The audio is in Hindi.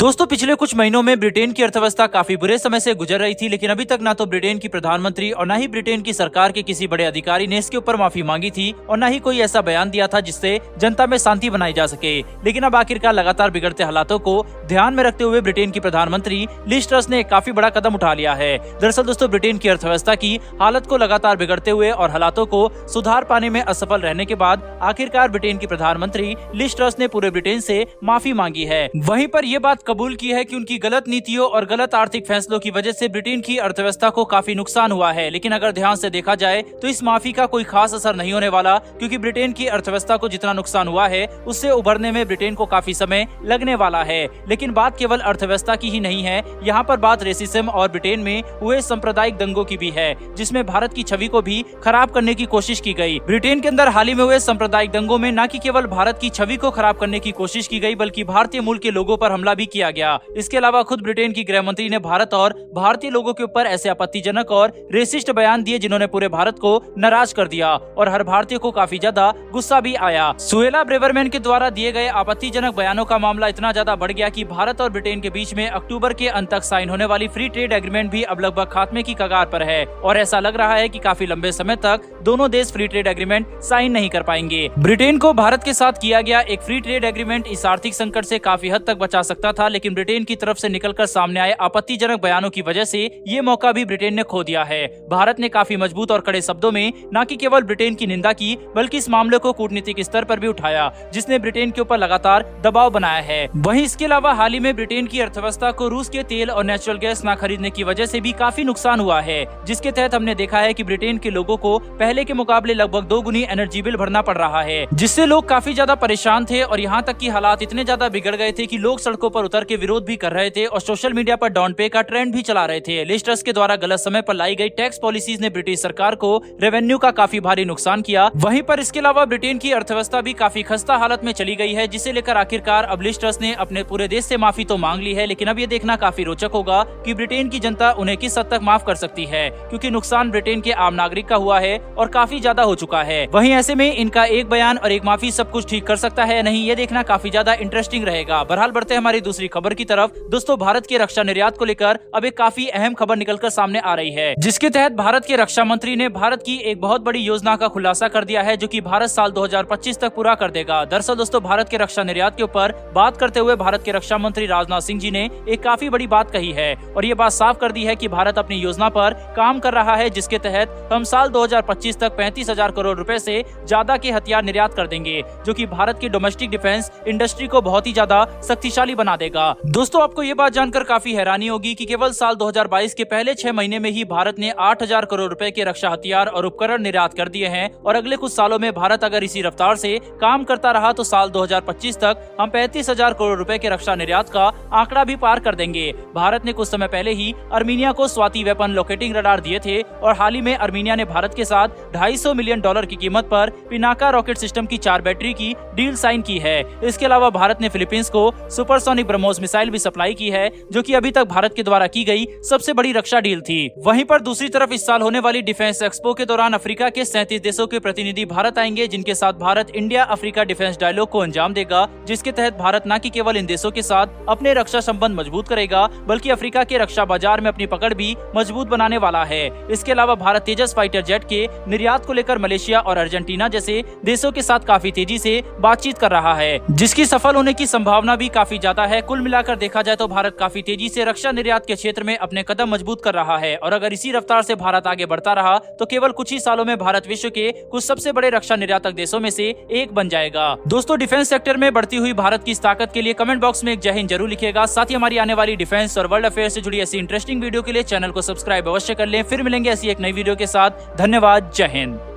दोस्तों पिछले कुछ महीनों में ब्रिटेन की अर्थव्यवस्था काफी बुरे समय से गुजर रही थी, लेकिन अभी तक ना तो ब्रिटेन की प्रधानमंत्री और ना ही ब्रिटेन की सरकार के किसी बड़े अधिकारी ने इसके ऊपर माफी मांगी थी और ना ही कोई ऐसा बयान दिया था जिससे जनता में शांति बनाई जा सके। लेकिन अब आखिरकार लगातार बिगड़ते हालातों को ध्यान में रखते हुए ब्रिटेन की प्रधानमंत्री लिज ट्रस ने एक काफी बड़ा कदम उठा लिया है। दरअसल दोस्तों ब्रिटेन की अर्थव्यवस्था की हालत को लगातार बिगड़ते हुए और हालातों को सुधार पाने में असफल रहने के बाद आखिरकार ब्रिटेन की प्रधानमंत्री लिज ट्रस ने पूरे ब्रिटेन से माफी मांगी है। वहीं पर यह बात कबूल की है कि उनकी गलत नीतियों और गलत आर्थिक फैसलों की वजह से ब्रिटेन की अर्थव्यवस्था को काफी नुकसान हुआ है। लेकिन अगर ध्यान से देखा जाए तो इस माफी का कोई खास असर नहीं होने वाला, क्योंकि ब्रिटेन की अर्थव्यवस्था को जितना नुकसान हुआ है उससे उभरने में ब्रिटेन को काफी समय लगने वाला है। लेकिन बात केवल अर्थव्यवस्था की ही नहीं है, यहाँ पर बात रेसिज्म और ब्रिटेन में हुए सांप्रदायिक दंगों की भी है, जिसमें भारत की छवि को भी खराब करने की कोशिश की गई। ब्रिटेन के अंदर हाल ही में हुए सांप्रदायिक दंगों में न केवल भारत की छवि को खराब करने की कोशिश की गई, बल्कि भारतीय मूल के लोगों पर हमला भी किया गया। इसके अलावा खुद ब्रिटेन की गृह मंत्री ने भारत और भारतीय लोगों के ऊपर ऐसे आपत्तिजनक और रेसिस्ट बयान दिए जिन्होंने पूरे भारत को नाराज कर दिया और हर भारतीय को काफी ज्यादा गुस्सा भी आया। सुएला ब्रेवरमैन के द्वारा दिए गए आपत्तिजनक बयानों का मामला इतना ज्यादा बढ़ गया कि भारत और ब्रिटेन के बीच में अक्टूबर के अंत तक साइन होने वाली फ्री ट्रेड एग्रीमेंट भी अब लगभग खात्मे की कगार पर है और ऐसा लग रहा है कि काफी लंबे समय तक दोनों देश फ्री ट्रेड एग्रीमेंट साइन नहीं कर पाएंगे। ब्रिटेन को भारत के साथ किया गया एक फ्री ट्रेड एग्रीमेंट इस आर्थिक संकट से काफी हद तक बचा सकता था, लेकिन ब्रिटेन की तरफ से निकलकर सामने आए आपत्तिजनक बयानों की वजह से ये मौका भी ब्रिटेन ने खो दिया है। भारत ने काफी मजबूत और कड़े शब्दों में न कि केवल ब्रिटेन की निंदा की, बल्कि इस मामले को कूटनीतिक स्तर पर भी उठाया, जिसने ब्रिटेन के ऊपर लगातार दबाव बनाया है। वहीं इसके अलावा हाल ही में ब्रिटेन की अर्थव्यवस्था को रूस के तेल और नेचुरल गैस न खरीदने की वजह से भी काफी नुकसान हुआ है, जिसके तहत हमने देखा है कि ब्रिटेन के लोगों को पहले के मुकाबले लगभग 2 गुनी एनर्जी बिल भरना पड़ रहा है, जिससे लोग काफी ज्यादा परेशान थे और यहाँ तक कि हालात इतने ज्यादा बिगड़ गए थे कि लोग सड़कों पर उतर के विरोध भी कर रहे थे और सोशल मीडिया पर डोंट पे का ट्रेंड भी चला रहे थे। लिज ट्रस के द्वारा गलत समय पर लाई गई टैक्स पॉलिसीज ने ब्रिटिश सरकार को रेवेन्यू का काफी भारी नुकसान किया। वहीं पर इसके अलावा ब्रिटेन की अर्थव्यवस्था भी काफी खस्ता हालत में चली गई है, जिसे लेकर आखिरकार अब लिज ट्रस ने अपने पूरे देश से माफी तो मांग ली है, लेकिन अब ये देखना काफी रोचक होगा कि ब्रिटेन की जनता उन्हें किस हद तक माफ कर सकती है, क्योंकि नुकसान ब्रिटेन के आम नागरिक का हुआ है और काफी ज्यादा हो चुका है। वहीं ऐसे में इनका एक बयान और एक माफी सब कुछ ठीक कर सकता है नहीं, ये देखना काफी ज्यादा इंटरेस्टिंग रहेगा। बहरहाल बढ़ते हैं हमारी दूसरी खबर की तरफ। दोस्तों भारत के रक्षा निर्यात को लेकर अब एक काफी अहम खबर निकलकर सामने आ रही है, जिसके तहत भारत के रक्षा मंत्री ने भारत की एक बहुत बड़ी योजना का खुलासा कर दिया है, जो कि भारत साल 2025 तक पूरा कर देगा। दरअसल दोस्तों भारत के रक्षा निर्यात के ऊपर बात करते हुए भारत के रक्षा मंत्री राजनाथ सिंह जी ने एक काफी बड़ी बात कही है और ये बात साफ कर दी है कि भारत अपनी योजना पर काम कर रहा है, जिसके तहत हम साल 2025 तक 35,000 करोड़ रुपए से ज्यादा के हथियार निर्यात कर देंगे, जो कि भारत की डोमेस्टिक डिफेंस इंडस्ट्री को बहुत ही ज्यादा शक्तिशाली बना देगा। दोस्तों आपको ये बात जानकर काफी हैरानी होगी कि केवल साल 2022 के पहले 6 महीने में ही भारत ने 8,000 करोड़ रुपए के रक्षा हथियार और उपकरण निर्यात कर दिए हैं और अगले कुछ सालों में भारत अगर इसी रफ्तार से काम करता रहा तो साल 2025 तक हम 35,000 करोड़ रुपए के रक्षा निर्यात का आंकड़ा भी पार कर देंगे। भारत ने कुछ समय पहले ही अर्मीनिया को स्वाति वेपन लोकेटिंग रडार दिए थे और हाल ही में अर्मीनिया ने भारत के साथ $250 मिलियन की कीमत पर पिनाका रॉकेट सिस्टम की 4 बैटरी की डील साइन की है। इसके अलावा भारत ने फिलीपींस को सुपरसोनिक ब्रह्मोस मिसाइल भी सप्लाई की है, जो कि अभी तक भारत के द्वारा की गई सबसे बड़ी रक्षा डील थी। वहीं पर दूसरी तरफ इस साल होने वाली डिफेंस एक्सपो के दौरान अफ्रीका के 37 देशों के प्रतिनिधि भारत आएंगे, जिनके साथ Bharat India Africa defence dialogue को अंजाम देगा, जिसके तहत भारत न केवल इन देशों के साथ अपने रक्षा संबंध मजबूत करेगा, बल्कि अफ्रीका के रक्षा बाजार में अपनी पकड़ भी मजबूत बनाने वाला है। इसके अलावा भारत तेजस फाइटर जेट के निर्यात को लेकर मलेशिया और अर्जेंटीना जैसे देशों के साथ काफी तेजी से बातचीत कर रहा है, जिसकी सफल होने की संभावना भी काफी ज्यादा है। कुल मिलाकर देखा जाए तो भारत काफी तेजी से रक्षा निर्यात के क्षेत्र में अपने कदम मजबूत कर रहा है और अगर इसी रफ्तार से भारत आगे बढ़ता रहा तो केवल कुछ ही सालों में भारत विश्व के कुछ सबसे बड़े रक्षा निर्यातक देशों में से एक बन जाएगा। दोस्तों डिफेंस सेक्टर में बढ़ती हुई भारत की इस ताकत के लिए कमेंट बॉक्स में एक जय हिंद जरूर लिखिएगा। साथ ही हमारी आने वाली डिफेंस और वर्ल्ड अफेयर से जुड़ी ऐसी इंटरेस्टिंग वीडियो के लिए चैनल को सब्सक्राइब अवश्य कर लें। फिर मिलेंगे ऐसी एक नई वीडियो के साथ। धन्यवाद। जय हिंद।